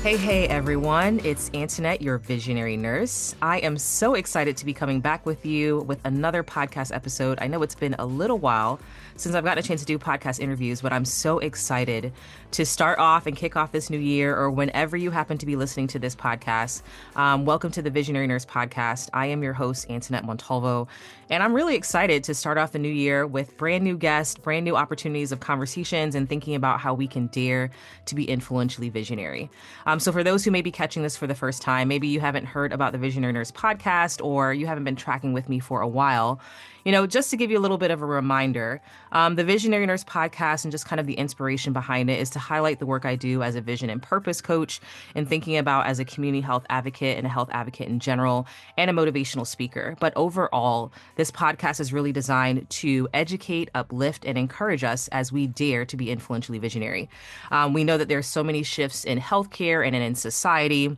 Hey, everyone. It's Antoinette, your visionary nurse. I am so excited to be coming back with you with another podcast episode. I know it's been a little while since I've gotten a chance to do podcast interviews, but I'm so excited to start off and kick off this new year or whenever you happen to be listening to this podcast. Welcome to the Visionary Nurse Podcast. I am your host, Antoinette Montalvo, and I'm really excited to start off the new year with brand new guests, brand new opportunities of conversations, and thinking about how we can dare to be influentially visionary. So for those who may be catching this for the first time, maybe you haven't heard about the Visionary Nurse podcast or you haven't been tracking with me for a while, just to give you a little bit of a reminder, the Visionary Nurse podcast and just kind of the inspiration behind it is to highlight the work I do as a vision and purpose coach and thinking about as a community health advocate and a health advocate in general and a motivational speaker. But overall, this podcast is really designed to educate, uplift, and encourage us as we dare to be influentially visionary. We know that there's so many shifts in healthcare and in society.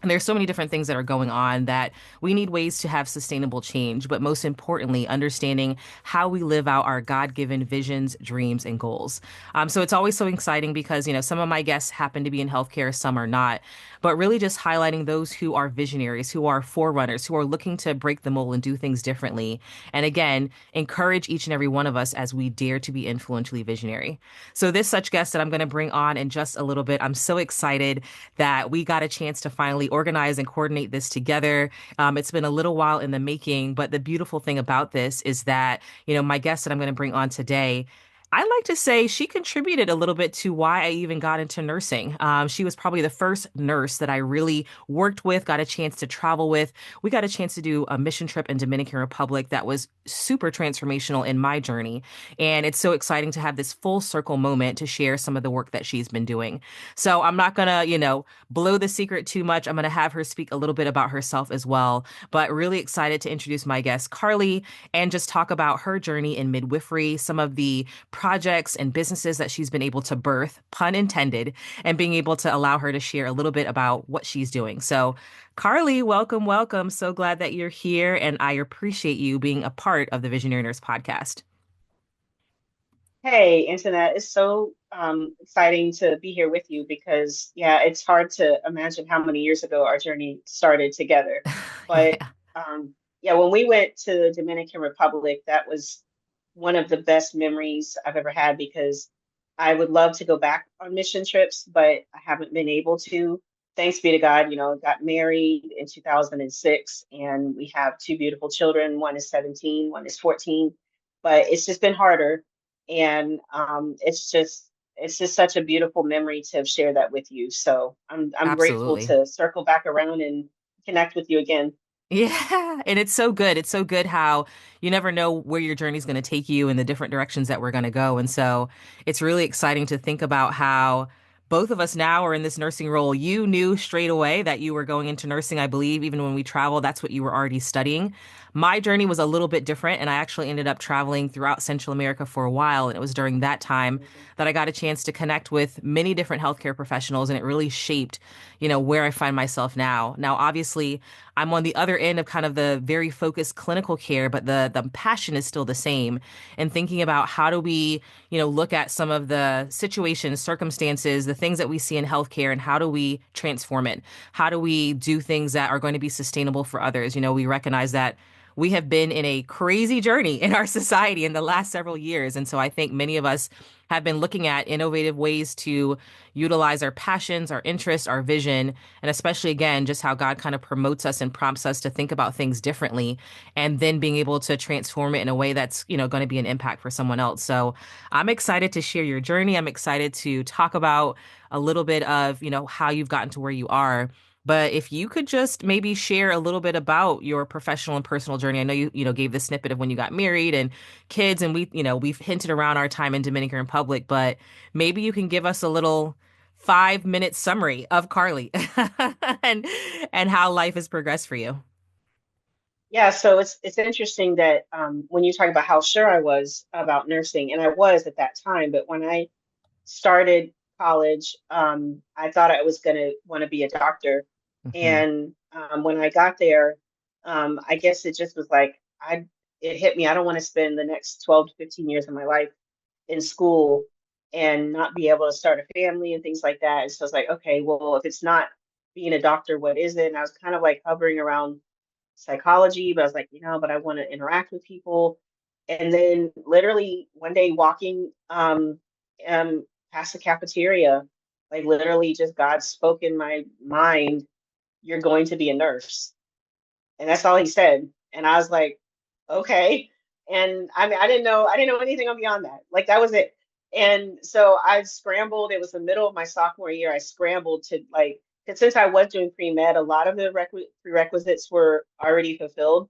And there's so many different things that are going on that we need ways to have sustainable change, but most importantly, understanding how we live out our God-given visions, dreams, and goals. So it's always so exciting because, some of my guests happen to be in healthcare, some are not, but really just highlighting those who are visionaries, who are forerunners, who are looking to break the mold and do things differently. And again, encourage each and every one of us as we dare to be influentially visionary. So this such guest that I'm going to bring on in just a little bit, I'm so excited that we got a chance to finally organize and coordinate this together. It's been a little while in the making, but the beautiful thing about this is that, my guest that I'm going to bring on today, I like to say she contributed a little bit to why I even got into nursing. She was probably the first nurse that I really worked with, got a chance to travel with. We got a chance to do a mission trip in Dominican Republic that was super transformational in my journey. And it's so exciting to have this full circle moment to share some of the work that she's been doing. So I'm not going to, blow the secret too much. I'm going to have her speak a little bit about herself as well. But really excited to introduce my guest, Carly, and just talk about her journey in midwifery, some of the projects and businesses that she's been able to birth, pun intended, and being able to allow her to share a little bit about what she's doing. So, Carly, welcome, welcome. So glad that you're here, and I appreciate you being a part of the Visionary Nurse podcast. Hey, Internet, it's so exciting to be here with you because, yeah, it's hard to imagine how many years ago our journey started together. But Yeah, yeah, when we went to the Dominican Republic, that was one of the best memories I've ever had because I would love to go back on mission trips, but I haven't been able to. Thanks be to God, got married in 2006, and we have two beautiful children. One is 17, one is 14, but it's just been harder and it's just such a beautiful memory to have shared that with you. So I'm grateful absolutely. to circle back around and connect with you again. Yeah, and it's so good. It's so good how you never know where your journey's going to take you and the different directions that we're going to go. And so it's really exciting to think about how both of us now are in this nursing role. You knew straight away that you were going into nursing, I believe, even when we traveled, that's what you were already studying. My journey was a little bit different, and I actually ended up traveling throughout Central America for a while. And it was during that time that I got a chance to connect with many different healthcare professionals, and it really shaped, where I find myself now. Now, obviously, I'm on the other end of kind of the very focused clinical care, but the passion is still the same. And thinking about how do we, look at some of the situations, circumstances, the things that we see in healthcare, and how do we transform it? How do we do things that are going to be sustainable for others? We recognize that we have been in a crazy journey in our society in the last several years. And so I think many of us have been looking at innovative ways to utilize our passions, our interests, our vision, and especially, again, just how God kind of promotes us and prompts us to think about things differently and then being able to transform it in a way that's, going to be an impact for someone else. So I'm excited to share your journey. I'm excited to talk about a little bit of, how you've gotten to where you are. But if you could just maybe share a little bit about your professional and personal journey. I know you gave the snippet of when you got married and kids, and we've hinted around our time in Dominican Republic, but maybe you can give us a little 5-minute summary of Carly and and how life has progressed for you. Yeah, so it's interesting that when you talk about how sure I was about nursing, and I was at that time, but when I started college, I thought I was going to want to be a doctor. Hmm. And when I got there, I guess it just was like it hit me. I don't want to spend the next 12 to 15 years of my life in school. and not be able to start a family and things like that. And so it's like, okay, well, if it's not being a doctor, what is it? And I was kind of like hovering around psychology, but I was like, but I want to interact with people. And then literally one day walking past the cafeteria, like literally just God spoke in my mind, you're going to be a nurse. And that's all he said. And I was like, okay. And I mean, I didn't know anything beyond that. Like that was it. And so I scrambled. It was the middle of my sophomore year. I scrambled to like, because since I was doing pre-med, a lot of the prerequisites were already fulfilled.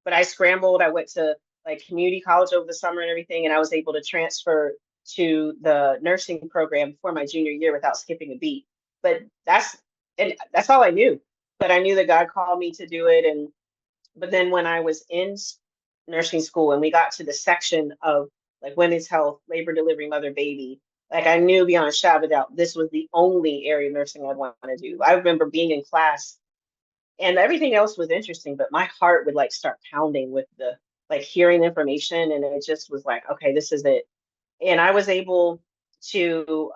But I scrambled. I went to like community college over the summer and everything, and I was able to transfer to the nursing program for my junior year without skipping a beat. But that's all I knew. But I knew that God called me to do it, and but then when I was in nursing school and we got to the section of like women's health, labor, delivery, mother, baby, like I knew beyond a shadow of a doubt this was the only area of nursing I'd want to do. I remember being in class and everything else was interesting, but my heart would like start pounding with the like hearing information, and it just was like, okay, this is it. And I was able to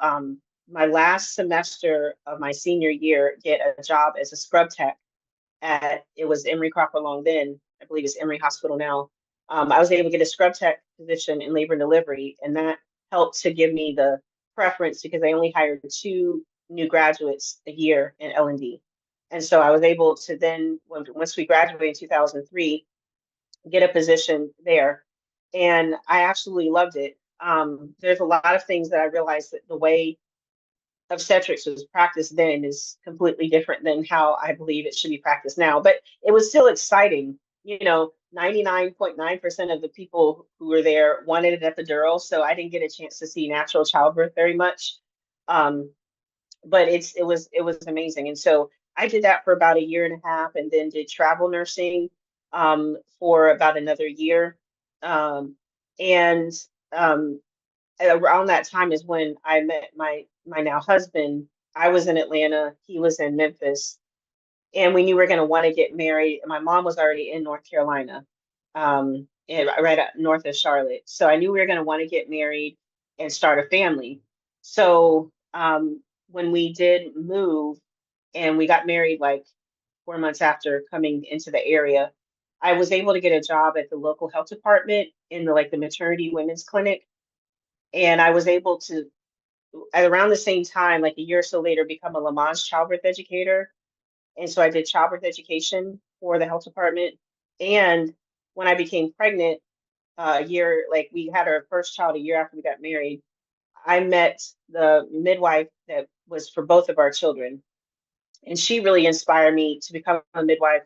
my last semester of my senior year get a job as a scrub tech at it was Emory Cropper Long then, I believe it's Emory Hospital now. I was able to get a scrub tech position in labor and delivery, and that helped to give me the preference because they only hired two new graduates a year in L&D. And so I was able to then, once we graduated in 2003, get a position there. And I absolutely loved it. There's a lot of things that I realized that the way obstetrics was practiced then is completely different than how I believe it should be practiced now. But it was still exciting. 99.9% of the people who were there wanted an epidural, so I didn't get a chance to see natural childbirth very much. Um, but it was amazing. And so I did that for about a year and a half, and then did travel nursing for about another year. And around that time is when I met my now husband. I was in Atlanta, he was in Memphis, and we knew we were going to want to get married. My mom was already in North Carolina, right up north of Charlotte. So I knew we were going to want to get married and start a family. So when we did move and we got married like 4 months after coming into the area, I was able to get a job at the local health department in the maternity women's clinic. And I was able to, at around the same time, like a year or so later, become a Lamaze childbirth educator. And so I did childbirth education for the health department. And when I became pregnant, a year, like we had our first child a year after we got married, I met the midwife that was for both of our children. And she really inspired me to become a midwife.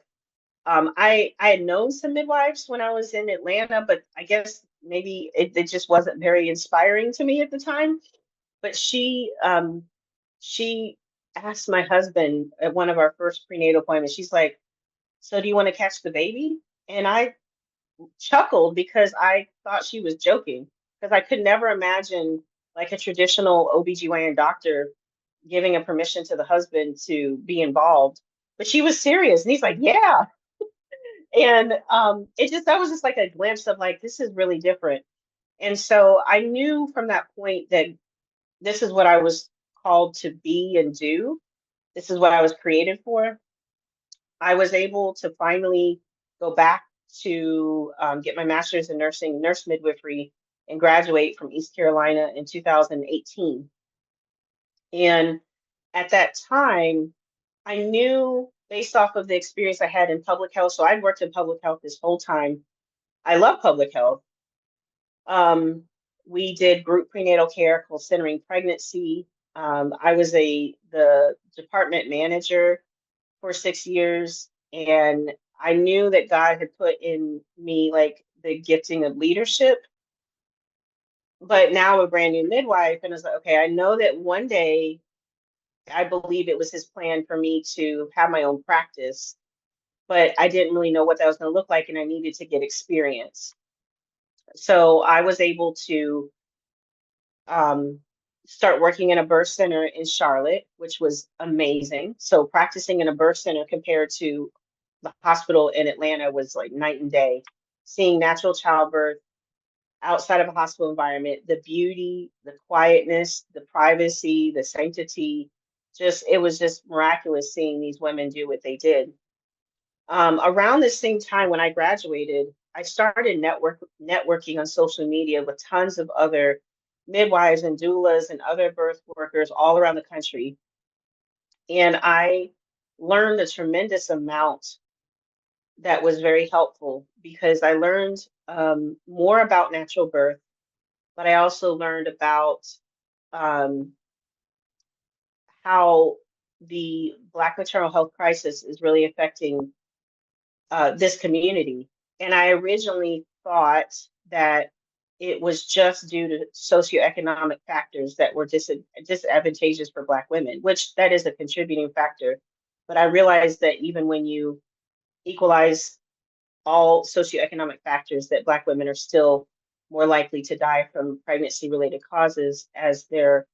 I had known some midwives when I was in Atlanta, but I guess maybe it just wasn't very inspiring to me at the time. But she asked my husband at one of our first prenatal appointments, she's like, "So do you want to catch the baby?" And I chuckled because I thought she was joking because I could never imagine like a traditional OBGYN doctor giving a permission to the husband to be involved. But she was serious. And he's like, "Yeah." And that was just like a glimpse of like, this is really different. And so I knew from that point that this is what I was called to be and do. This is what I was created for. I was able to finally go back to get my master's in nursing, nurse midwifery, and graduate from East Carolina in 2018. And at that time, I knew based off of the experience I had in public health. So I'd worked in public health this whole time. I love public health. Um, we did group prenatal care called Centering Pregnancy. I was the department manager for 6 years, and I knew that God had put in me like the gifting of leadership. But now I'm a brand new midwife, and I was like, okay, I know that one day I believe it was His plan for me to have my own practice, but I didn't really know what that was going to look like, and I needed to get experience. So I was able to um, start working in a birth center in Charlotte, which was amazing. So practicing in a birth center compared to the hospital in Atlanta was like night and day. Seeing natural childbirth, outside of a hospital environment, the beauty, the quietness, the privacy, the sanctity, just it was just miraculous seeing these women do what they did. Around the same time when I graduated, I started networking on social media with tons of other midwives and doulas and other birth workers all around the country. And I learned a tremendous amount that was very helpful because I learned more about natural birth, but I also learned about um, how the Black maternal health crisis is really affecting this community. And I originally thought that it was just due to socioeconomic factors that were disadvantageous for Black women, which that is a contributing factor. But I realized that even when you equalize all socioeconomic factors, that Black women are still more likely to die from pregnancy-related causes as they're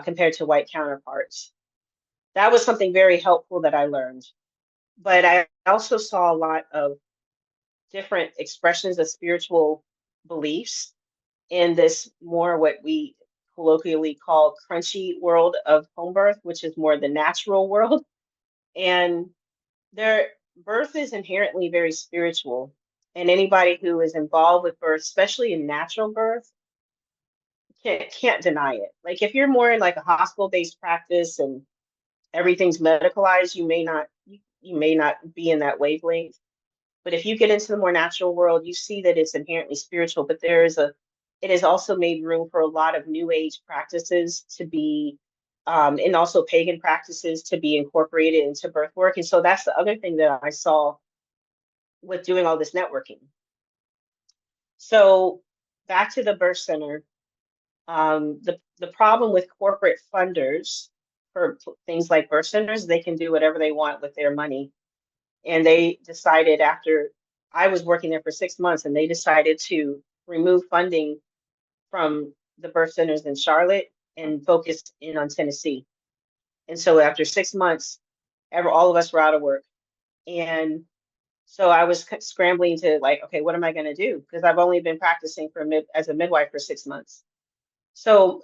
compared to white counterparts. That was something very helpful that I learned. But I also saw a lot of different expressions of spiritual beliefs in this more what we colloquially call crunchy world of home birth, which is more the natural world. And their birth is inherently very spiritual. And anybody who is involved with birth, especially in natural birth, can't deny it. Like if you're more in like a hospital-based practice and everything's medicalized, you may not be in that wavelength. But if you get into the more natural world, you see that it's inherently spiritual, but it has also made room for a lot of new age practices to be, and also pagan practices to be incorporated into birth work. And so that's the other thing that I saw with doing all this networking. So back to the birth center, the problem with corporate funders for things like birth centers, they can do whatever they want with their money. And they decided after I was working there for 6 months, and they decided to remove funding from the birth centers in Charlotte and focus in on Tennessee. And so after 6 months, all of us were out of work. And so I was scrambling to like, okay, what am I going to do? Because I've only been practicing as a midwife for 6 months. So,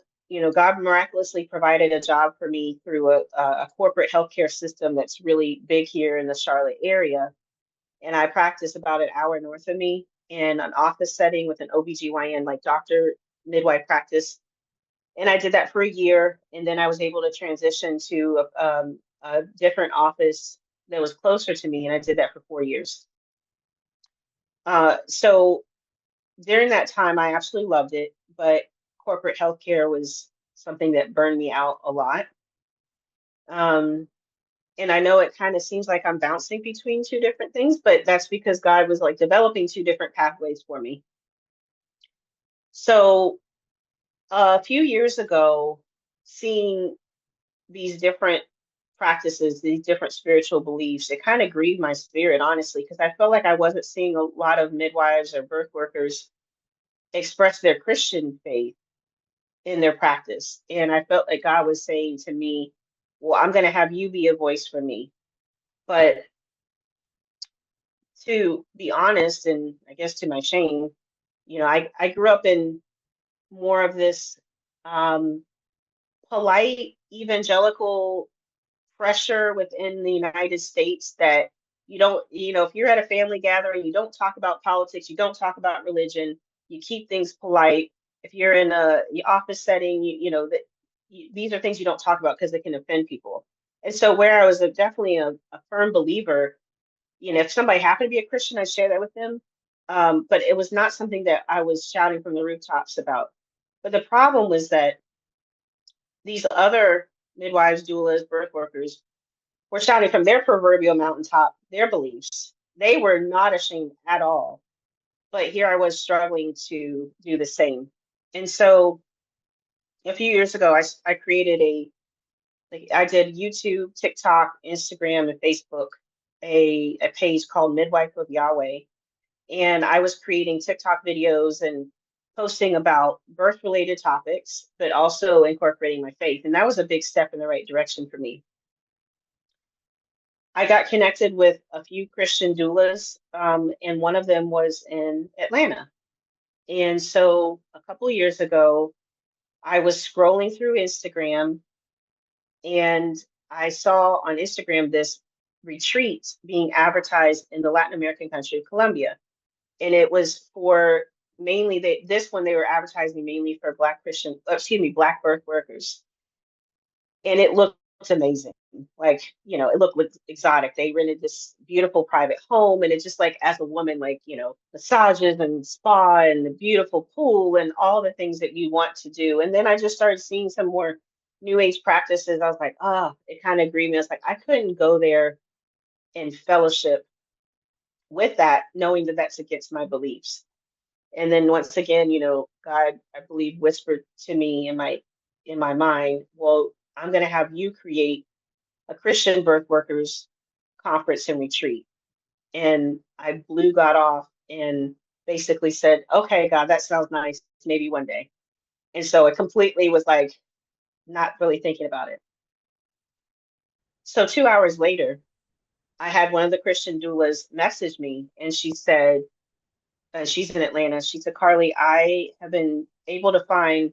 God miraculously provided a job for me through a corporate healthcare system that's really big here in the Charlotte area. And I practice about an hour north of me in an office setting with an OBGYN, like doctor midwife practice. And I did that for a year. And then I was able to transition to a different office that was closer to me. And I did that for 4 years. So during that time, I absolutely loved it. But corporate healthcare was something that burned me out a lot. And I know it kind of seems like I'm bouncing between two different things, but that's because God was like developing two different pathways for me. So a few years ago, seeing these different practices, these different spiritual beliefs, it kind of grieved my spirit, honestly, because I felt like I wasn't seeing a lot of midwives or birth workers express their Christian faith in their practice. And I felt like God was saying to me, well, I'm going to have you be a voice for me. But to be honest, and I guess to my shame, I grew up in more of this um, polite evangelical pressure within the United States that you don't, if you're at a family gathering, you don't talk about politics, you don't talk about religion, you keep things polite. If you're in a office setting, that these are things you don't talk about because they can offend people. And so where I was definitely a firm believer, if somebody happened to be a Christian, I'd share that with them. But it was not something that I was shouting from the rooftops about. But the problem was that these other midwives, doulas, birth workers were shouting from their proverbial mountaintop their beliefs. They were not ashamed at all. But here I was struggling to do the same. And so a few years ago, I created I did YouTube, TikTok, Instagram, and Facebook, a page called Midwife of Yahweh. And I was creating TikTok videos and posting about birth related topics, but also incorporating my faith. And that was a big step in the right direction for me. I got connected with a few Christian doulas, and one of them was in Atlanta. And so a couple of years ago, I was scrolling through Instagram and I saw on Instagram this retreat being advertised in the Latin American country of Colombia. And it was for mainly this one they were advertising mainly for Black birth workers. And it looked amazing. Like, it looked exotic. They rented this beautiful private home, and it's just like, as a woman, like, massages and spa and the beautiful pool and all the things that you want to do. And then I just started seeing some more new age practices. I was like, it kind of grieved me. I was like, I couldn't go there and fellowship with that, knowing that that's against my beliefs. And then once again, God, I believe, whispered to me in my mind, well, I'm going to have you create a Christian birth workers conference and retreat. And I blew God off and basically said, okay, God, that sounds nice. Maybe one day. And so it completely was like not really thinking about it. So 2 hours later, I had one of the Christian doulas message me, and she said, she's in Atlanta. She said, Carly, I have been able to find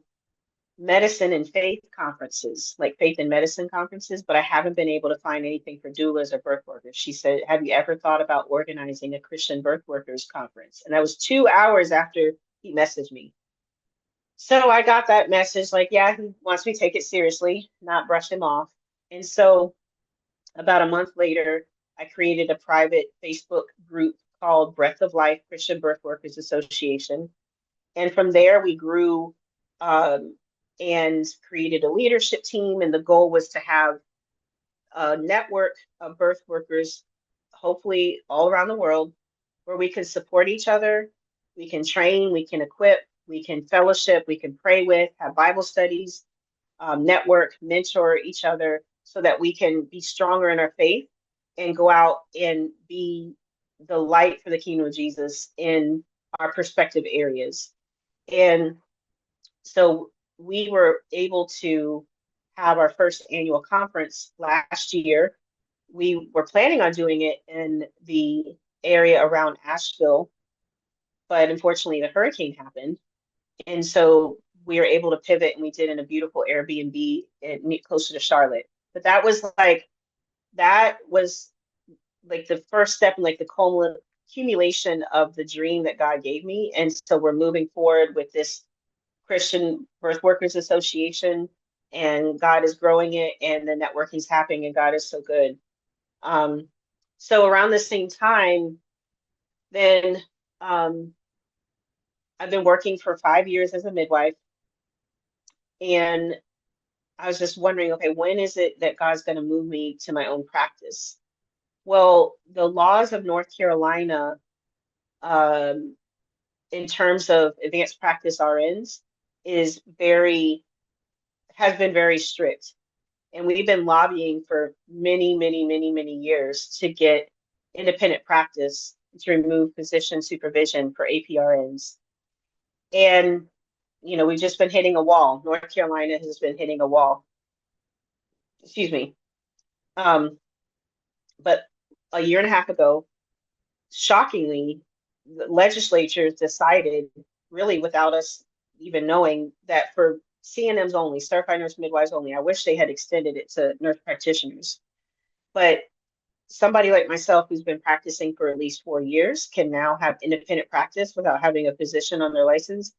medicine and faith conferences, like faith and medicine conferences, but I haven't been able to find anything for doulas or birth workers. She said, have you ever thought about organizing a Christian birth workers conference? And that was 2 hours after he messaged me. So I got that message like, yeah, he wants me to take it seriously, not brush him off. And so about a month later, I created a private Facebook group called Breath of Life Christian Birth Workers Association. And from there, we grew um, and created a leadership team. And the goal was to have a network of birth workers, hopefully all around the world, where we can support each other, we can train, we can equip, we can fellowship, we can pray with, have Bible studies, network, mentor each other so that we can be stronger in our faith and go out and be the light for the kingdom of Jesus in our prospective areas. And so we were able to have our first annual conference last year. We were planning on doing it in the area around Asheville, but unfortunately the hurricane happened. And so we were able to pivot, and we did in a beautiful Airbnb closer to Charlotte. But that was like the first step and like the accumulation of the dream that God gave me. And so we're moving forward with this Christian Birth Workers Association, and God is growing it, and the networking's happening, and God is so good. Um, so around the same time, then I've been working for 5 years as a midwife, and I was just wondering, okay, when is it that God's going to move me to my own practice? Well, the laws of North Carolina, um, in terms of advanced practice RNs, is very has been very strict. And we've been lobbying for many, many, many, many years to get independent practice to remove physician supervision for APRNs. And, we've just been hitting a wall. North Carolina has been hitting a wall. Excuse me. Um, but a year and a half ago, shockingly, the legislatures decided, really without us even knowing, that for CNMs only, certified nurse midwives only, I wish they had extended it to nurse practitioners. But somebody like myself who's been practicing for at least 4 years can now have independent practice without having a physician on their license.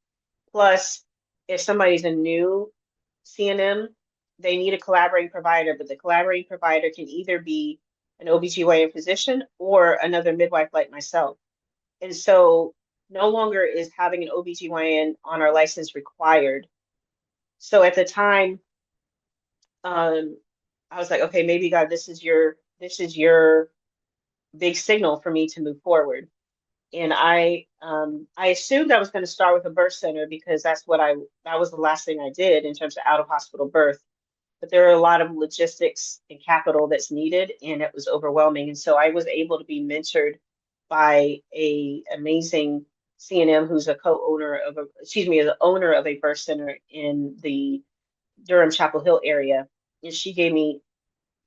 Plus, if somebody's a new CNM, they need a collaborating provider, but the collaborating provider can either be an OBGYN physician or another midwife like myself. And so no longer is having an OBGYN on our license required. So at the time, I was like, okay, maybe God, this is your big signal for me to move forward. And I assumed I was going to start with a birth center because that was the last thing I did in terms of out of hospital birth. But there are a lot of logistics and capital that's needed, and it was overwhelming. And so I was able to be mentored by a amazing CNM who's the owner of a birth center in the Durham Chapel Hill area. And she gave me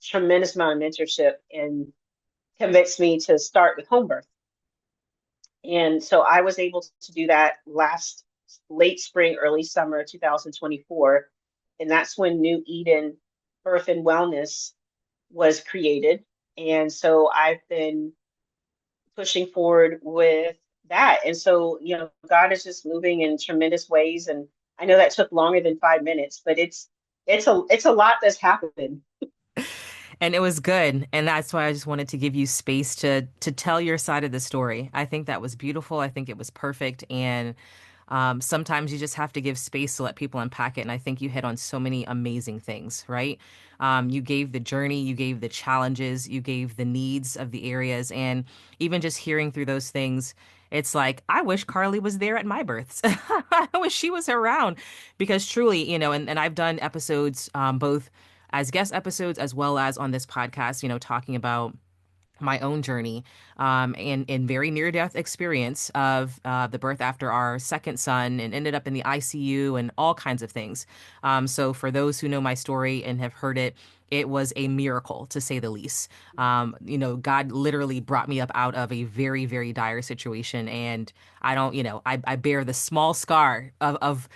tremendous amount of mentorship and convinced me to start with home birth. And so I was able to do that last late spring, early summer 2024. And that's when New Eden Birth and Wellness was created. And so I've been pushing forward with that. And so, God is just moving in tremendous ways. And I know that took longer than 5 minutes, but it's a lot that's happened. And it was good. And that's why I just wanted to give you space to tell your side of the story. I think that was beautiful. I think it was perfect. And sometimes you just have to give space to let people unpack it. And I think you hit on so many amazing things, right? You gave the journey, you gave the challenges, you gave the needs of the areas. And even just hearing through those things, it's like, I wish Carly was there at my births. I wish she was around because truly, and I've done episodes both as guest episodes as well as on this podcast, talking about my own journey and very near death experience of the birth after our second son and ended up in the ICU and all kinds of things. So, for those who know my story and have heard it, it was a miracle to say the least. God literally brought me up out of a very, very dire situation. And I don't, I bear the small scar of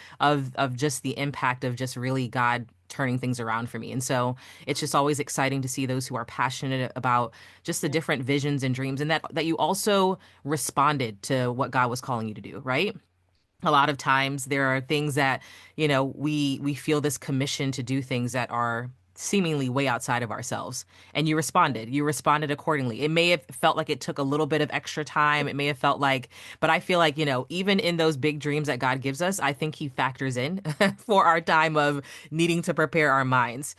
just the impact of just really God turning things around for me. And so it's just always exciting to see those who are passionate about just the different visions and dreams and that you also responded to what God was calling you to do, right? A lot of times there are things that, we feel this commission to do things that are seemingly way outside of ourselves. And you responded accordingly. It may have felt like it took a little bit of extra time. It may have felt like, but I feel like, even in those big dreams that God gives us, I think he factors in for our time of needing to prepare our minds.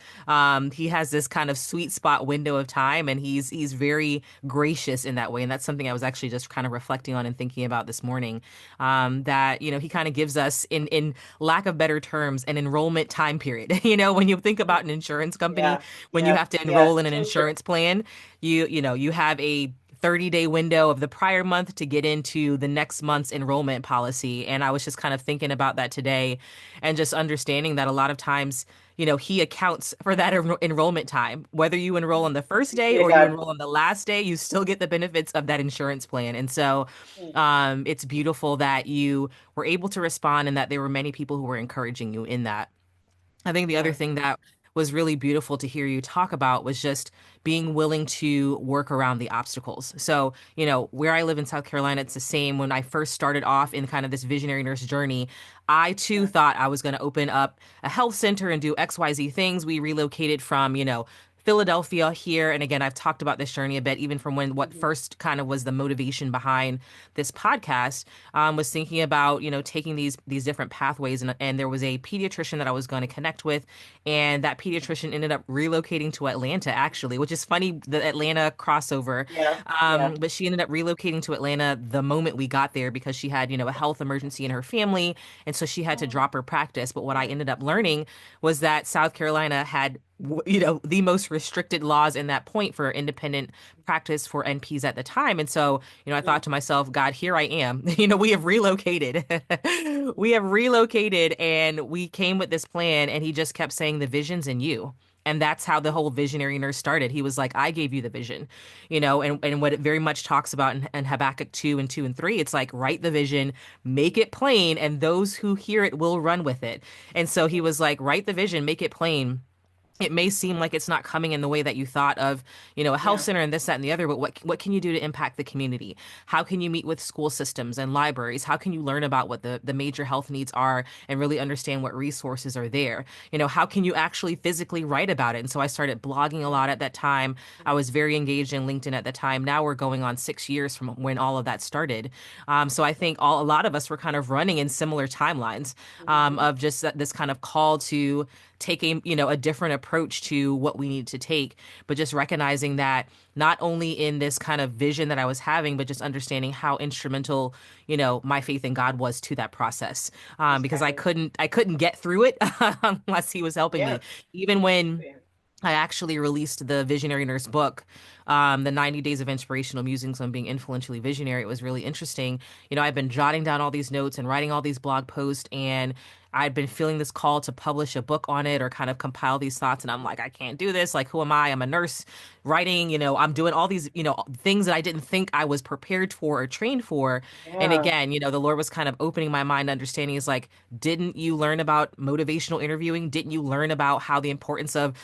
He has this kind of sweet spot window of time, and he's very gracious in that way. And that's something I was actually just kind of reflecting on and thinking about this morning. That he kind of gives us, in lack of better terms, an enrollment time period. When you think about an insurance company, Yeah, when you yeah, have to yeah, enroll in an so true. insurance plan, you have a 30-day window of the prior month to get into the next month's enrollment policy. And I was just kind of thinking about that today and just understanding that a lot of times, he accounts for that enrollment time. Whether you enroll on the first Thanks be day to or you God. enroll on the last day, you still get the benefits of that insurance plan. And so it's beautiful that you were able to respond and that there were many people who were encouraging you in that. I think the other Yeah, thing that was really beautiful to hear you talk about was just being willing to work around the obstacles. So, where I live in South Carolina, it's the same. When I first started off in kind of this visionary nurse journey, I too yeah. thought I was going to open up a health center and do XYZ things. We relocated from, Philadelphia here. And again, I've talked about this journey a bit, even from when what Hmm. first kind of was the motivation behind this podcast, was thinking about, taking these different pathways. And there was a pediatrician that I was going to connect with. And that pediatrician ended up relocating to Atlanta, actually, which is funny, the Atlanta crossover. Yeah, yeah. But she ended up relocating to Atlanta the moment we got there because she had, a health emergency in her family. And so she had to Oh, drop her practice. But what I yeah. ended up learning was that South Carolina had the most restricted laws in that point for independent practice for NPs at the time. And so, I thought to myself, God, here I am. We have relocated. We have relocated and we came with this plan. And he just kept saying, the vision's in you. And that's how the whole visionary nurse started. He was like, I gave you the vision, and what it very much talks about in Habakkuk 2 and 2 and 3, it's like, write the vision, make it plain, and those who hear it will run with it. And so he was like, write the vision, make it plain. It may seem like it's not coming in the way that you thought of, a health Yeah. center and this, that, and the other, but what can you do to impact the community? How can you meet with school systems and libraries? How can you learn about what the major health needs are and really understand what resources are there? How can you actually physically write about it? And so I started blogging a Yeah. lot at that time. I was very engaged in LinkedIn at the time. Now we're going on 6 years from when all of that started. So I think a lot of us were kind of running in similar timelines, Hmm. of just this kind of call to take a different approach to what we need to take, but just recognizing that not only in this kind of vision that I was having, but just understanding how instrumental, my faith in God was to that process. Because I Exactly. couldn't get through it unless he was helping Yeah. me. Even when Yeah. I actually released the Visionary Nurse book, the 90 Days of Inspirational Musings on Being Influentially Visionary. It was really interesting. I've been jotting down all these notes and writing all these blog posts, and I'd been feeling this call to publish a book on it or kind of compile these thoughts. And I'm like, I can't do this. Like, who am I? I'm a nurse writing, I'm doing all these, things that I didn't think I was prepared for or trained for. And Yeah. again, the Lord was kind of opening my mind, understanding is like, didn't you learn about motivational interviewing? Didn't you learn about how the importance of,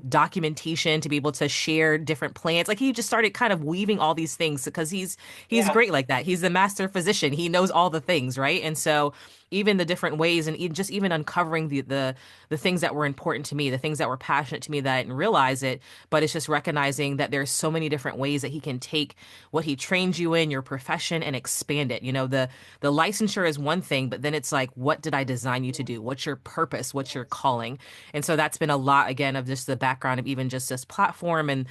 documentation to be able to share different plans? Like he just started kind of weaving all these things because he's Yeah. great like that. He's the master physician. He knows all the things, right? And so even the different ways and just even uncovering the things that were important to me, the things that were passionate to me that I didn't realize it, but it's just recognizing that there's so many different ways that he can take what he trained you in, your profession, and expand it. The licensure is one thing, but then it's like, what did I design you to do? What's your purpose? What's your Yes. calling? And so that's been a lot again of just the background of even just this platform and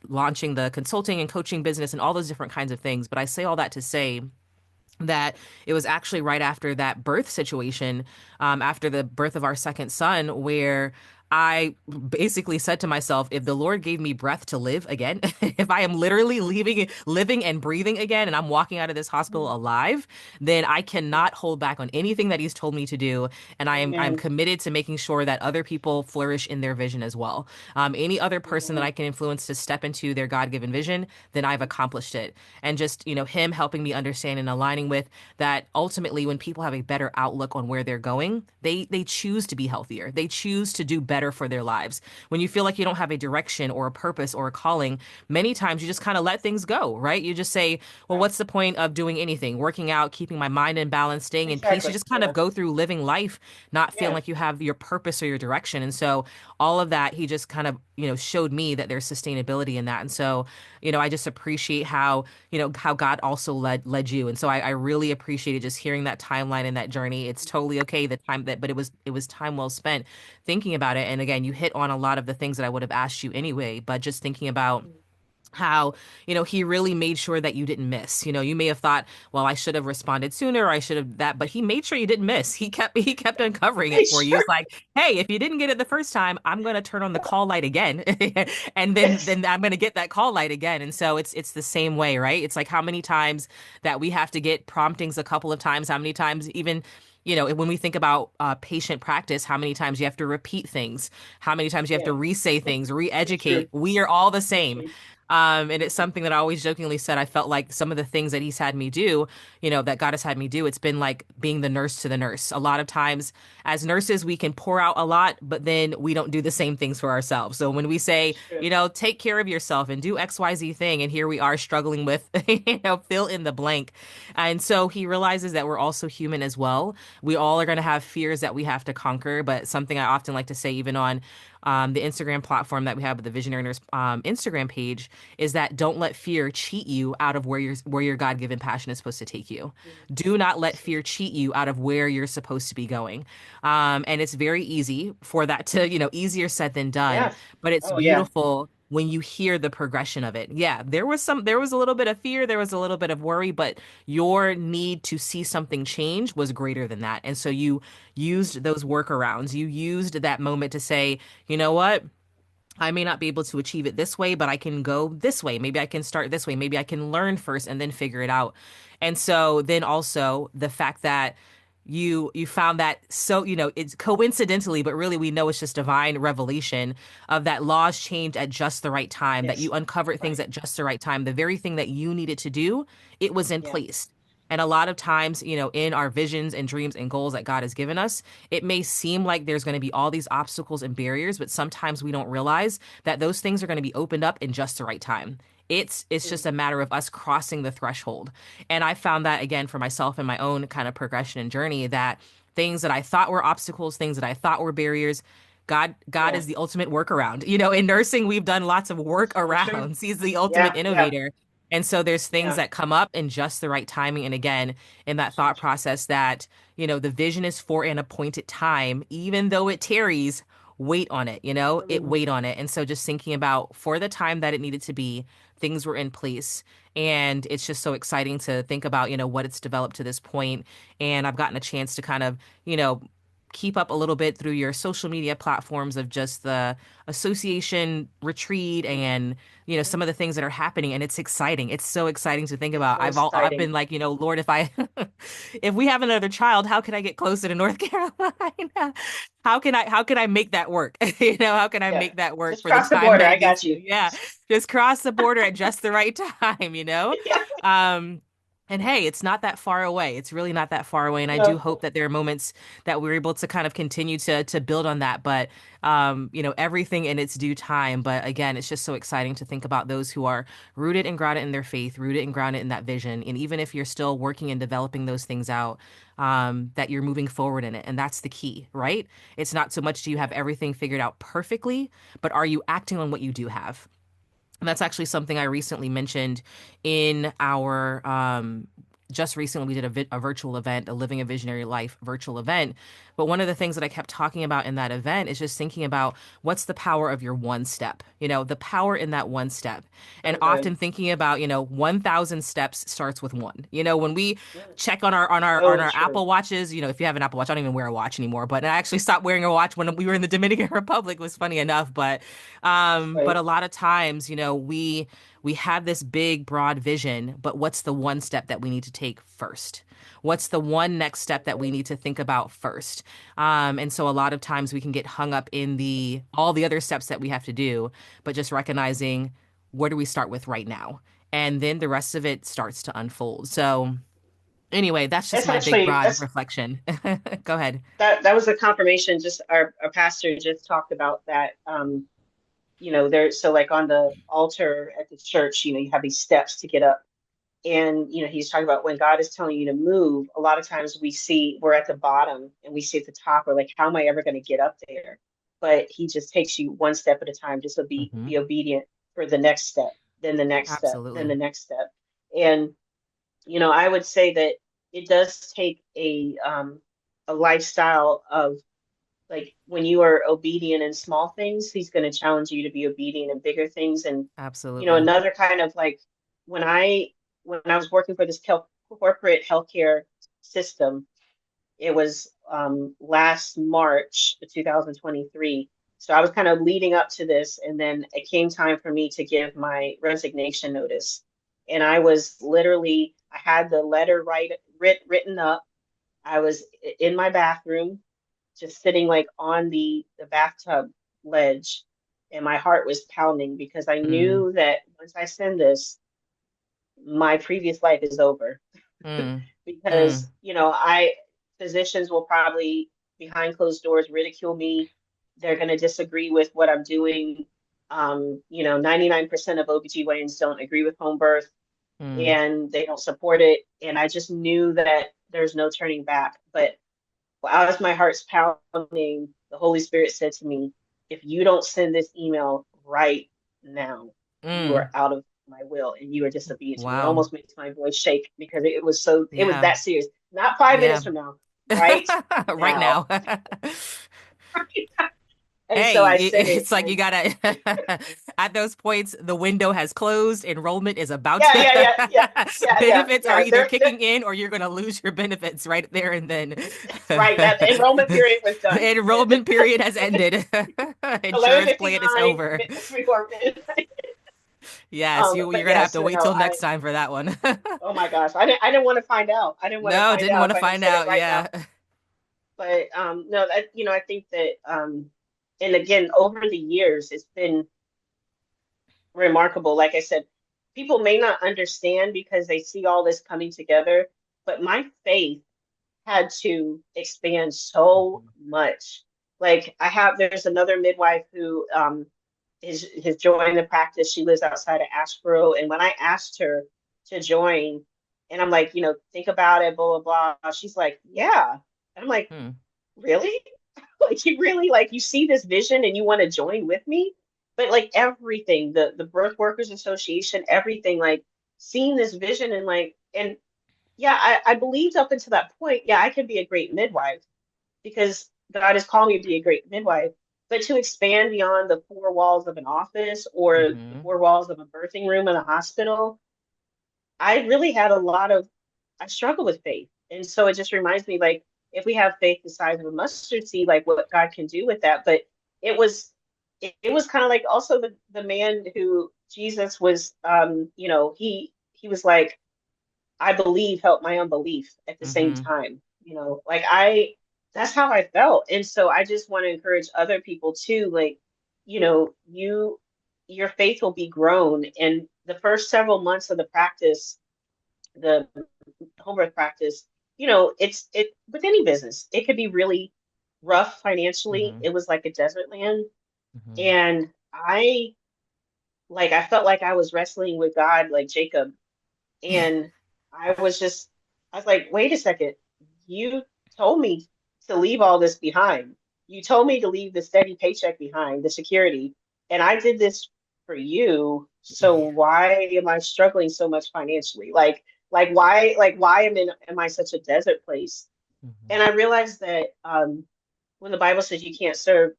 launching the consulting and coaching business and all those different kinds of things. But I say all that to say that it was actually right after that birth situation, after the birth of our second son, where I basically said to myself, if the Lord gave me breath to live again, if I am literally living and breathing again, and I'm walking out of this hospital Mhm. alive, then I cannot hold back on anything that He's told me to do. And I'm Amen. committed to making sure that other people flourish in their vision as well. Any other person that Amen. I can influence to step into their God-given vision, then I've accomplished it. And just, him helping me understand and aligning with that ultimately when people have a better outlook on where they're going, they choose to be healthier. They choose to do better for their lives. When you feel like you don't have a direction or a purpose or a calling, many times you just kind of let things go, right? You just say, well, Right. what's the point of doing anything? Working out, keeping my mind in balance, staying in peace. You Exactly. just kind of Yeah. go through living life not feeling Yeah. like you have your purpose or your direction. And so all of that, he just kind of, showed me that there's sustainability in that. And so, I just appreciate how God also led you. And so I really appreciated just hearing that timeline and that journey. It's totally okay the time that, but it was time well spent thinking about it. And again, you hit on a lot of the things that I would have asked you anyway, but just thinking about Mhm. how he really made sure that you didn't miss. You may have thought, well, I should have responded sooner, or I should have that, but he made sure you didn't miss. He kept uncovering Make it for you. sure. He's like, hey, if you didn't get it the first time, I'm going to turn on the call light again. And then Yes. then I'm going to get that call light again. And so it's the same way, right? It's like how many times that we have to get promptings a couple of times, how many times even when we think about patient practice, how many times you have to repeat things, how many times you have to Yeah. re-say things, So true. re-educate. We are all the So same. true. And it's Mhm. something that I always jokingly said. I felt like some of the things that he's had me do, that God has had me do, it's been like being the nurse to the nurse. A lot of times as nurses, we can pour out a lot, but then we don't do the same things for ourselves. So when we say, It's true. take care of yourself and do XYZ thing, and here we are struggling with, fill in the blank. And so he realizes that we're also human as well. We all are going to have fears that we have to conquer, but something I often like to say, even on the Instagram platform that we have with the Visionary Nurse Instagram page, is that don't let fear cheat you out of where your God-given passion is supposed to take you. Mhm. Do not let So fear cheat you out of where you're supposed to be going. And it's very easy for that to, easier said than done, yeah. but it's Oh yeah. beautiful when you hear the progression of it. Yeah, there was a little bit of fear, there was a little bit of worry, but your need to see something change was greater than that. And so you Mhm. used those workarounds. You used that moment to say, you know what? I may not be able to achieve it this way, but I can go this way. Maybe I can start this way. Maybe I can learn first and then figure it out. And so then also the fact that you found that, so it's coincidentally, but really we know it's just divine revelation of that laws changed at just the right time, that you Yes. uncovered things Right. at just the right time. The very thing that you needed to do, it was in Yeah. place. And a lot of times, in our visions and dreams and goals that God has given us, it may seem like there's going to be all these obstacles and barriers, but sometimes we don't realize that those things are going to be opened up in just the right time. It's Mm. just a matter of us crossing the threshold. And I found that again for myself in my own kind of progression and journey, that things that I thought were obstacles, things that I thought were barriers, God Yeah. is the ultimate workaround. In nursing, we've done lots of So true. workarounds. He's the ultimate Yeah. Yeah. innovator. And so there's things Yeah. that come up in just the right timing. And again, in that So thought true. process that, the vision is for an appointed time, even though it tarries, wait on it, Mm. wait on it. And so just thinking about for the time that it needed to be, things were in place. And it's just so exciting to think about, what it's developed to this point. And I've gotten a chance to kind of, keep up a little bit through your social media platforms of just the association retreat and some of the things that are happening, and it's exciting. It's so exciting to think It's about. so I've exciting. been like, Lord, if I if we have another child, how can I get closer to North Carolina? How can I make that work? How can I Yeah. make that work Just for the cross the time border. that I it needs got to? you. Yeah, just cross the border at just the right time. Yeah. Um, and hey, it's not that far away. It's really not that far away. And I do No. hope that there are moments that we're able to kind of continue to build on that. But everything in its due time. But again, it's just so exciting to think about those who are rooted and grounded in their faith, rooted and grounded in that vision. And even if you're still working and developing those things out, that you're moving forward in it. And that's the key, right? It's not so much do you have everything figured out perfectly, but are you acting on what you do have? And that's actually something I recently mentioned in our just recently we did a virtual event, a Living a Visionary Life virtual event. But one of the things that I kept talking about in that event is just thinking about what's the power of your one step, the power in that one step. And So good. often thinking about, 1,000 steps starts with one. When we Yeah. check on our So Apple true. Watches, if you have an Apple Watch, I don't even wear a watch anymore, but I actually stopped wearing a watch when we were in the Dominican Republic. It was funny enough, but a Right. lot of times, we have this big, broad vision, but what's the one step that we need to take first? What's the one next step that we Right. need to think about first? And so a lot of times we can get hung up in the all the other steps that we have to do, but just recognizing where do we start with right now? And then the rest of it starts to unfold. So anyway, that's just That's my big, actually broad that's reflection. Go ahead. that was a confirmation. Just our pastor just talked about that. There, so like on the altar at the church, you have these steps to get up. And he's talking about when God is telling you to move, a lot of times we're at the bottom and we see at the top, we're like, how am I ever going to get up there? But he just takes you one step at a time, just to Hmm. be obedient for the next step, then the next step, then Absolutely. the next step. And I would say that it does take a lifestyle of, like, when you are obedient in small things, he's going to challenge you to be obedient in bigger things. And Absolutely. another kind of like, when I was working for this corporate healthcare system, it was last March 2023. So I was kind of leading up to this, and then it came time for me to give my resignation notice. And I had the letter written up. I was in my bathroom, just sitting like on the bathtub ledge, and my heart was pounding because I Mm, knew that once I send this, my previous life is over. mm, Because mm. I physicians will probably behind closed doors ridicule me. They're going to disagree with what I'm doing. 99% of OBGYNs don't agree with home birth, Mm, and they don't support it. And I just knew that there's no turning back. But as my heart's pounding, the Holy Spirit said to me, if you don't send this email right now, you are mm. out of my will and you are disobedient to me. It Wow. almost makes my voice shake because it was Yeah. that serious. Not 5 minutes Yeah. from now, right Right now. now. And so Hey, I said it, it's like you and gotta, at those points, the window has closed, enrollment is about yeah, yeah, yeah, yeah, to, yeah, yeah, benefits are yeah. either kicking in or you're gonna lose your benefits right there and then. Right. That the enrollment period was done. The enrollment period has ended. Insurance plan is 11:59 over. before midnight. Yes, you're But gonna have yes, to wait till next time for that one. oh my gosh, I didn't want to find out. I didn't want to No, find didn't out want if to I didn't find set it out. right now. Yeah. But no, I think that and again, over the years, it's been remarkable. Like I said, people may not understand because they see all this coming together, but my faith had to expand so much. Like, there's another midwife who has joined the practice. She lives outside of Asheboro, and when I asked her to join, and I'm like, think about it, blah blah blah. She's like, yeah. And I'm like, Hmm. really? Like, you really, like, you see this vision and you want to join with me? But like everything, the Birth Workers Association, everything, like seeing this vision, and yeah, I believed up until that point, yeah, I could be a great midwife because God has called me to be a great midwife. But to expand beyond the four walls of an office or the Hmm. four walls of a birthing room in a hospital, I really had I struggle with faith. And so it just reminds me, like, if we have faith the size of a mustard seed, like what God can do with that. But it was it was kind of like also the man who Jesus was, he was like, I believe, help my unbelief at the same Mm-hmm. time. Like that's how I felt. And so I just want to encourage other people too, like, your faith will be grown. And the first several months of the practice, the home birth practice, it with any business, it could be really rough financially. Mm-hmm. It was like a desert land. Mm-hmm. And I felt like I was wrestling with God like Jacob. And I was just, I was like, wait a second. You told me to leave all this behind. You told me to leave the steady paycheck behind, the security. And I did this for you. So why am I struggling so much financially? Why am I such a desert place? Mm-hmm. And I realized that when the Bible says you can't serve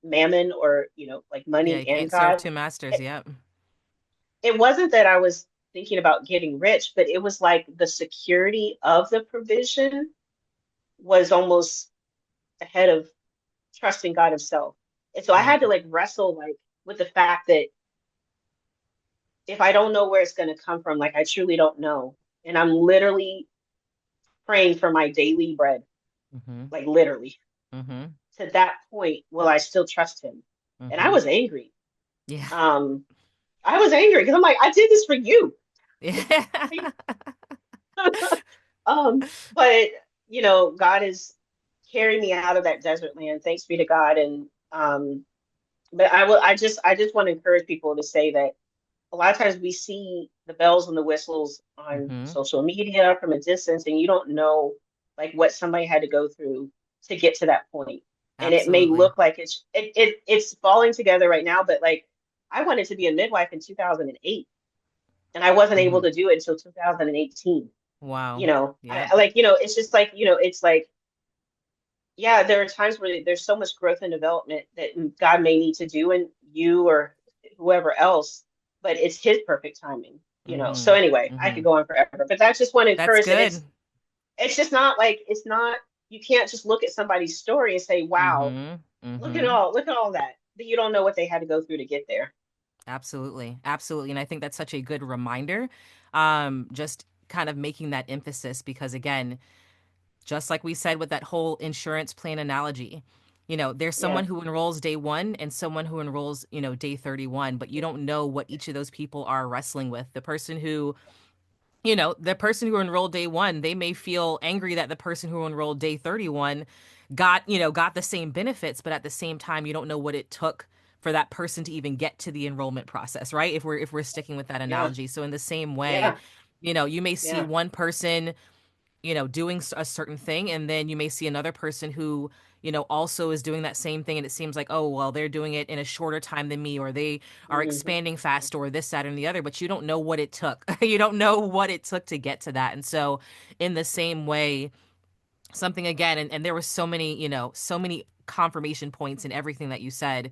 mammon or, like Yeah, money you and can't serve God, two masters. it, Yep. it wasn't that I was thinking about getting rich, but it was like the security of the provision was almost ahead of trusting God Himself. And so I Yeah. had to like wrestle like with the fact that if I don't know where it's going to come from, like I truly don't know, and I'm literally praying for my daily bread, Mm-hmm. like literally Mm-hmm. to that point, will I still trust Him? And I Mm-hmm. was angry. Yeah. Um, I was angry because I'm like, I did this for you. Yeah. But God is carrying me out of that desert land. Thanks be to God. And but I just want to encourage people to say that a lot of times we see the bells and the whistles on Mm-hmm. social media from a distance, and you don't know like what somebody had to go through to get to that point. And it may Absolutely. look like it's falling together right now, but like I wanted to be a midwife in 2008, and I wasn't able Mm-hmm. to do it until 2018. Wow. Yep. It's just like, it's like, yeah, there are times where there's so much growth and development that God may need to do in you or whoever else, but it's His perfect timing. So Mm-hmm. anyway, I Mm-hmm. could go on forever, but I just want to That's encourage that good. it's just not like it's not you can't just look at somebody's story and say, wow, Mm-hmm. look at Mm-hmm. all that, but you don't know what they had to go through to get there. Absolutely. Absolutely. And I think that's such a good reminder. Just kind of making that emphasis because again, just like we said with that whole insurance plan analogy, there's Yeah, someone who enrolls day one and someone who enrolls, day 31, but you don't know what each of those people are wrestling with. The person who enrolled day one, they may feel angry that the person who enrolled day 31 got the same benefits, but at the same time, you don't know what it took for that person to even get to the enrollment process, right? If we're sticking with that yeah, analogy. So in the same way, yeah, you may see yeah. one person doing a certain thing, and then you may see another person who, also is doing that same thing, and it seems like, oh, well, they're doing it in a shorter time than me, or they are Hmm. expanding faster, or this, that, and the other, but you don't know what it took. You don't know what it took to get to that. And so, in the same way, something again, and there was so many confirmation points in everything that you said,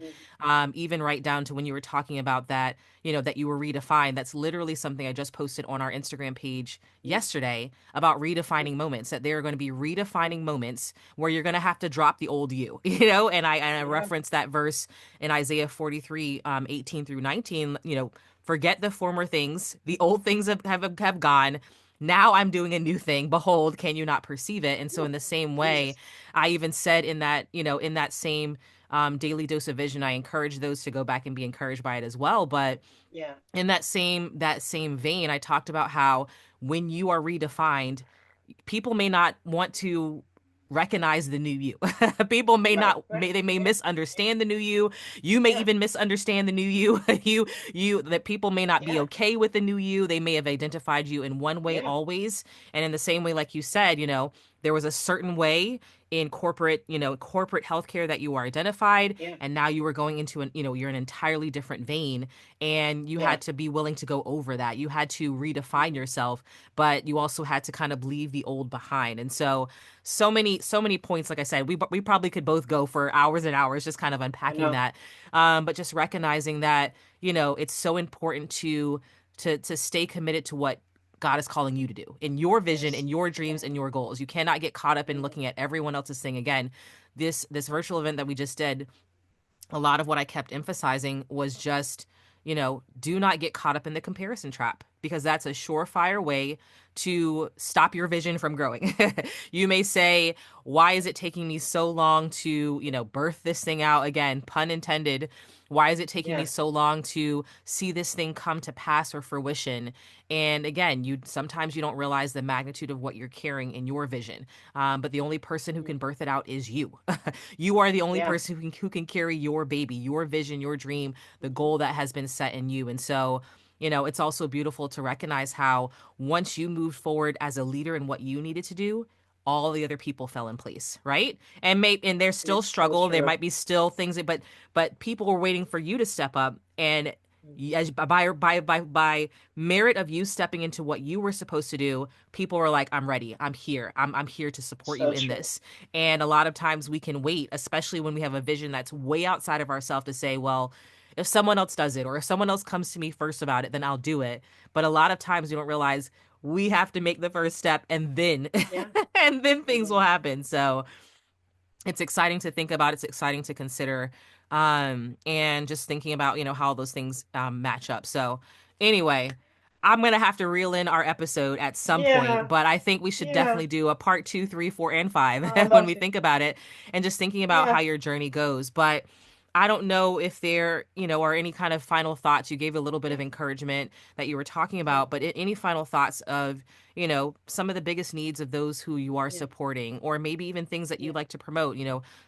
even right down to when you were talking about that, that you were redefined. That's literally something I just posted on our Instagram page yesterday about redefining moments, that there are going to be redefining moments where you're going to have to drop the old you, and I Yeah, referenced that verse in Isaiah 43, 18 through 19, forget the former things, the old things have gone, now I'm doing a new thing. Behold, can you not perceive it? And so, in the same way, Jesus. I even said in that same daily dose of vision, I encourage those to go back and be encouraged by it as well. But Yeah, in that same vein, I talked about how when you are redefined, people may not want to recognize the new you. People may right, not right. they may Yeah, misunderstand the new you. You may yeah, even misunderstand the new you. That people may not be yeah, okay with the new you. They may have identified you in one way yeah, always. And in the same way, like you said, there was a certain way in corporate healthcare that you were identified, yeah, and now you were going into you're an entirely different vein, and you yeah. had to be willing to go over that. You had to redefine Mhm. yourself, but you also had to kind of leave the old behind. And so many points. Like I said, we probably could both go for hours and hours just kind of I unpacking know. that. But just recognizing that it's so important to stay committed to what God is calling you to do in your vision, Yes. in your Yeah. dreams, and your goals. You cannot get caught up in Yeah. looking at everyone else's thing. Again, this virtual event that we just did, a lot of what I kept emphasizing was just, do not get caught up in the comparison trap, because that's a surefire way to stop your vision from growing. You may say, why is it taking me so long to, birth this thing out? Again, pun intended. Why is it taking me Yeah. so long to see this thing come to pass or fruition? And again, sometimes you don't realize the magnitude of what you're carrying in your vision. But the only person who Mhm. can birth it out is you. You are the only Yeah. person who can carry your baby, your vision, your dream, the Mhm. goal that has been set in you. And so, it's also beautiful to recognize how once you moved forward as a leader in what you needed to do, all the other people fell in place, right? And there's And still it's so struggle. There true. might be still things, but people were waiting for you to step up. And Mhm. as by merit of you stepping into what you were supposed to do, people were like, I'm ready, I'm here, I'm here to support you So in true. this. And a lot of times we can wait, especially when we have a vision that's way outside of ourselves, to say, well, if someone else does it, or if someone else comes to me first about it, then I'll do it. But a lot of times we don't realize we have to make the first step, and then Yeah. and then And things will then, happen. So it's exciting to think about. It's exciting to consider, and just thinking about how those things match up. So anyway, I'm gonna have to reel in our episode at some point, yeah. but I think we should Yeah. definitely do a part 2, 3, 4, and 5 Oh, I'd when love we to. think about it, and just thinking about how Yeah. your journey goes. But I don't know if there, are any kind of final thoughts. You gave a little bit of Yeah. encouragement that you were talking Yeah. about, but any final thoughts of, some of the biggest needs of those who you are Yeah. supporting, or maybe even things that Yeah. you'd like to promote,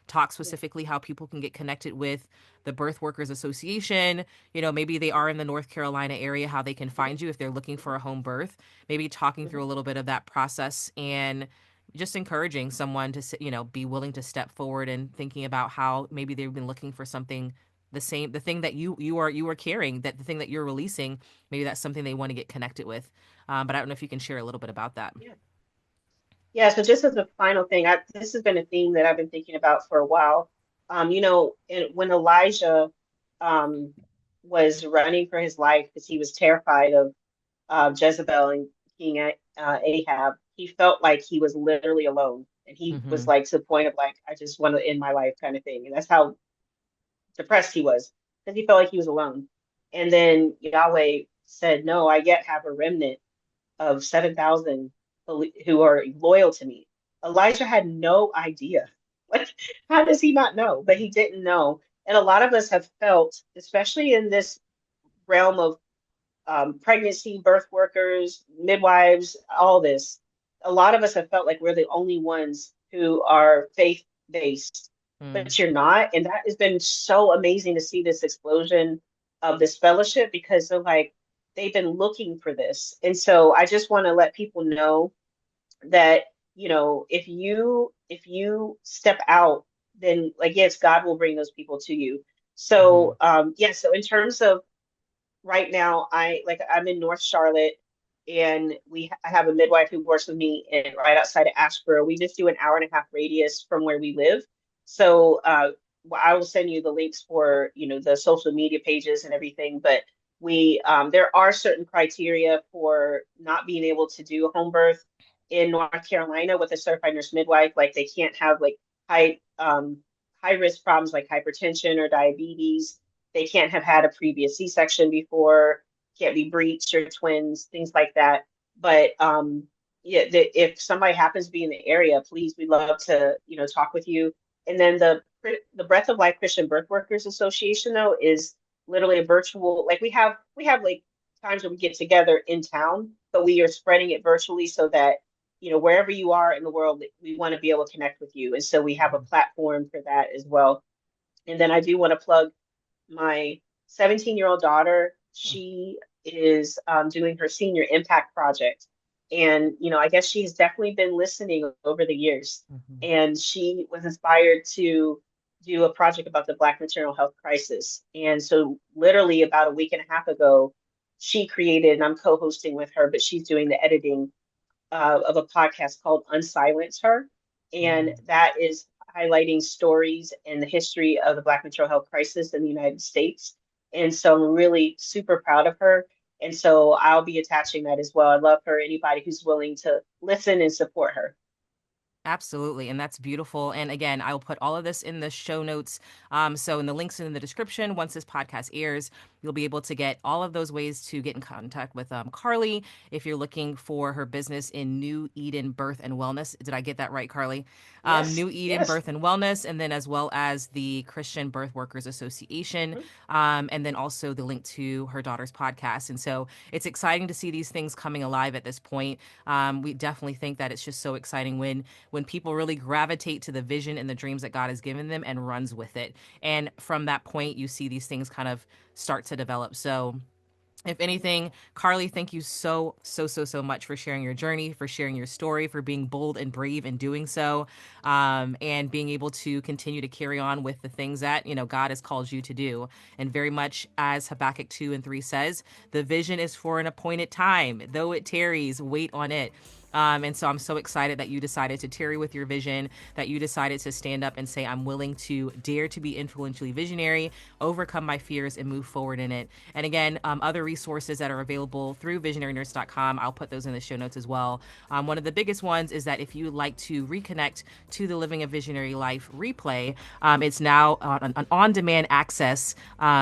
talk Yeah. specifically how people can get connected with the Birth Workers Association. Maybe they are in the North Carolina area, how they can Mhm. find you if they're looking Mhm. for a home birth, maybe talking through Mhm. a little bit of that process, and just encouraging someone to, be willing to step forward and thinking about how maybe they've been looking for something, the thing that you are carrying, that the thing that you're releasing, maybe that's something they want to get connected with. But I don't know if you can share a little bit about that. Yeah. Yeah. So just as a final thing, this has been a theme that I've been thinking about for a while. When Elijah um, was running for his life because he was terrified of Jezebel and King Ahab, he felt like he was literally alone. And he was Mm-hmm. like to the point of like, I just want to end my life kind of thing. And that's how depressed he was because he felt like he was alone. And then Yahweh said, no, I yet have a remnant of 7,000 who are loyal to me. Elijah had no idea. Like, how does he not know? But he didn't know. And a lot of us have felt, especially in this realm of pregnancy, birth workers, midwives, all this, a lot of us have felt like we're the only ones who are faith based, Mm. but you're not. And that has been so amazing to see this explosion of this fellowship because they're like, they've been looking for this. And so I just want to let people know that, if you step out, then like, yes, God will bring those people to you. Mm-hmm. So, yeah, so in terms of right now, I'm in North Charlotte, and I have a midwife who works with me in right outside of Asheboro. We just do an hour and a half radius from where we live. So I will send you the links for the social media pages and everything. But there are certain criteria for not being able to do home birth in North Carolina with a certified nurse midwife. Like they can't have like high risk problems like hypertension or diabetes. They can't have had a previous C-section before, can't be breech or twins, things like that. But yeah, if somebody happens to be in the area, please, we'd love to, talk with you. And then the Breath of Life Christian Birth Workers Association, though, is literally a virtual, like we have like times where we get together in town, but we are spreading it virtually so that, wherever you are in the world, we want to be able to connect with you. And so we have a platform for that as well. And then I do want to plug my 17-year-old daughter. She is doing her senior impact project. And, I guess she's definitely been listening over the years. Mm-hmm. And she was inspired to do a project about the Black maternal health crisis. And so, literally, about a week and a half ago, she created, and I'm co hosting with her, but she's doing the editing of a podcast called Unsilence Her. And Mm-hmm. that is highlighting stories and the history of the Black mental health crisis in the United States. And so I'm really super proud of her. And so I'll be attaching that as well. I'd love for anybody who's willing to listen and support her. Absolutely. And that's beautiful. And again, I'll put all of this in the show notes. So in the links in the description, once this podcast airs, you'll be able to get all of those ways to get in contact with Carly if you're looking for her business in New Eden Birth and Wellness. Did I get that right, Carly? Yes, New Eden yes. Birth and Wellness, and then as well as the Christian Birth Workers Association, Mhm. and then also the link to her daughter's podcast. And so it's exciting to see these things coming alive at this point. We definitely think that it's just so exciting when people really gravitate to the vision and the dreams that God has given them and runs with it. And from that point, you see these things kind of start to develop. So if anything, Carly, thank you so much for sharing your journey, for sharing your story, for being bold and brave in doing so, and being able to continue to carry on with the things that, God has called you to do. And very much as Habakkuk 2:3 says, the vision is for an appointed time. Though it tarries, wait on it. And so I'm so excited that you decided to tarry with your vision, that you decided to stand up and say, I'm willing to dare to be influentially visionary, overcome my fears, and move forward in it. And again, other resources that are available through visionarynurse.com, I'll put those in the show notes as well. One of the biggest ones is that if you would like to reconnect to the Living a Visionary Life replay, it's now an on-demand access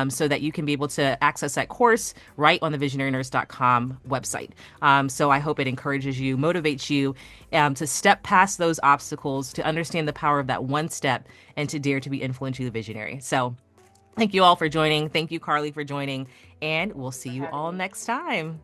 so that you can be able to access that course right on the visionarynurse.com website. So I hope it encourages you, motivates you to step past those obstacles, to understand the power of that one step, and to dare to be influentially visionary. So thank you all for joining. Thank you, Carly, for joining. And we'll see For you having all me. next time.